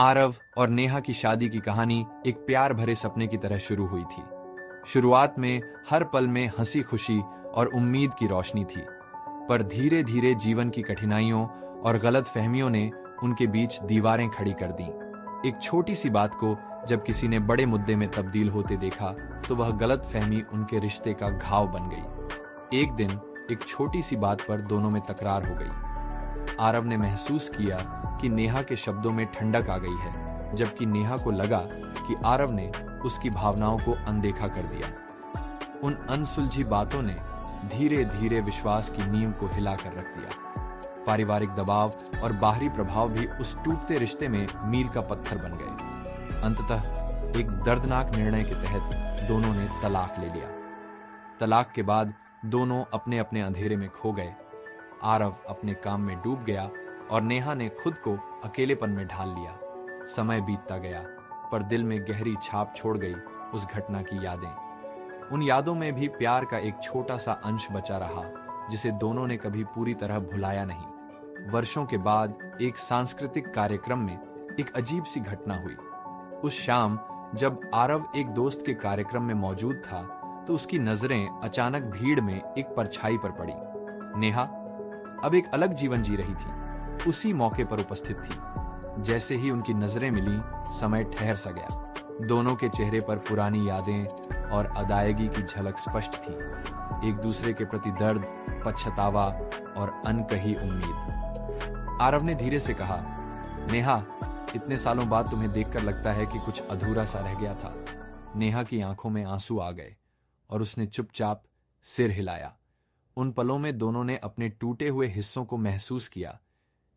आरव और नेहा की शादी की कहानी एक प्यार भरे सपने की तरह शुरू हुई थी। शुरुआत में हर पल में हंसी खुशी और उम्मीद की रोशनी थी, पर धीरे धीरे जीवन की कठिनाइयों और गलत फहमियों ने उनके बीच दीवारें खड़ी कर दीं। एक छोटी सी बात को जब किसी ने बड़े मुद्दे में तब्दील होते देखा तो वह गलत फहमी उनके रिश्ते का घाव बन गई। एक दिन एक छोटी सी बात पर दोनों में तकरार हो गई। आरव ने महसूस किया कि नेहा के शब्दों में ठंडक आ गई है, जबकि नेहा को लगा कि आरव ने उसकी भावनाओं को अनदेखा कर दिया। उन अनसुलझी बातों ने धीरे धीरे विश्वास की नींव को हिलाकर रख दिया। पारिवारिक दबाव और बाहरी प्रभाव भी उस टूटते रिश्ते में मील का पत्थर बन गए। अंततः एक दर्दनाक निर्णय के तहत दोनों ने तलाक ले लिया। तलाक के बाद दोनों अपने अपने अंधेरे में खो गए। आरव अपने काम में डूब गया और नेहा ने खुद को अकेलेपन में ढाल लिया। समय बीतता गया, पर दिल में गहरी छाप छोड़ गई उस घटना की यादें। उन यादों में भी प्यार का एक छोटा सा अंश बचा रहा, जिसे दोनों ने कभी पूरी तरह भुलाया नहीं। वर्षों के बाद एक सांस्कृतिक कार्यक्रम में एक अजीब सी घटना हुई। उस शाम जब आरव एक दोस्त के कार्यक्रम में मौजूद था, तो उसकी नजरें अचानक भीड़ में एक परछाई पर पड़ी। नेहा अब एक अलग जीवन जी रही थी, उसी मौके पर उपस्थित थी। जैसे ही उनकी नजरें मिली, समय ठहर सा गया। दोनों के चेहरे पर पुरानी यादें और अदायगी की झलक स्पष्ट थी। एक दूसरे के प्रति दर्द, पछतावा और अनकही उम्मीद। आरव ने धीरे से कहा, नेहा, इतने सालों बाद तुम्हें देखकर लगता है कि कुछ अधूरा सा रह गया था। नेहा की आंखों में आंसू आ गए और उसने चुपचाप सिर हिलाया। उन पलों में दोनों ने अपने टूटे हुए हिस्सों को महसूस किया,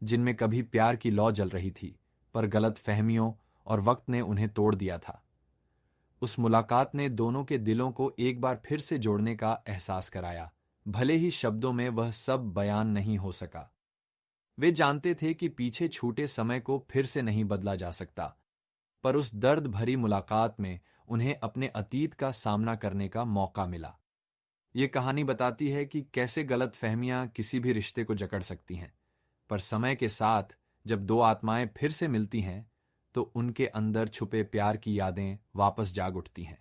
जिनमें कभी प्यार की लौ जल रही थी, पर गलत फहमियों और वक्त ने उन्हें तोड़ दिया था। उस मुलाकात ने दोनों के दिलों को एक बार फिर से जोड़ने का एहसास कराया। भले ही शब्दों में वह सब बयान नहीं हो सका। वे जानते थे कि पीछे छूटे समय को फिर से नहीं बदला जा सकता, पर उस दर्द भरी मुलाकात में उन्हें अपने अतीत का सामना करने का मौका मिला। ये कहानी बताती है कि कैसे गलत फहमियां किसी भी रिश्ते को जकड़ सकती हैं, पर समय के साथ जब दो आत्माएं फिर से मिलती हैं, तो उनके अंदर छुपे प्यार की यादें वापस जाग उठती हैं।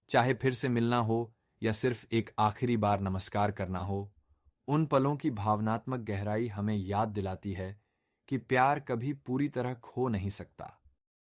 चाहे फिर से मिलना हो या सिर्फ एक आखिरी बार नमस्कार करना हो, उन पलों की भावनात्मक गहराई हमें याद दिलाती है कि प्यार कभी पूरी तरह खो नहीं सकता।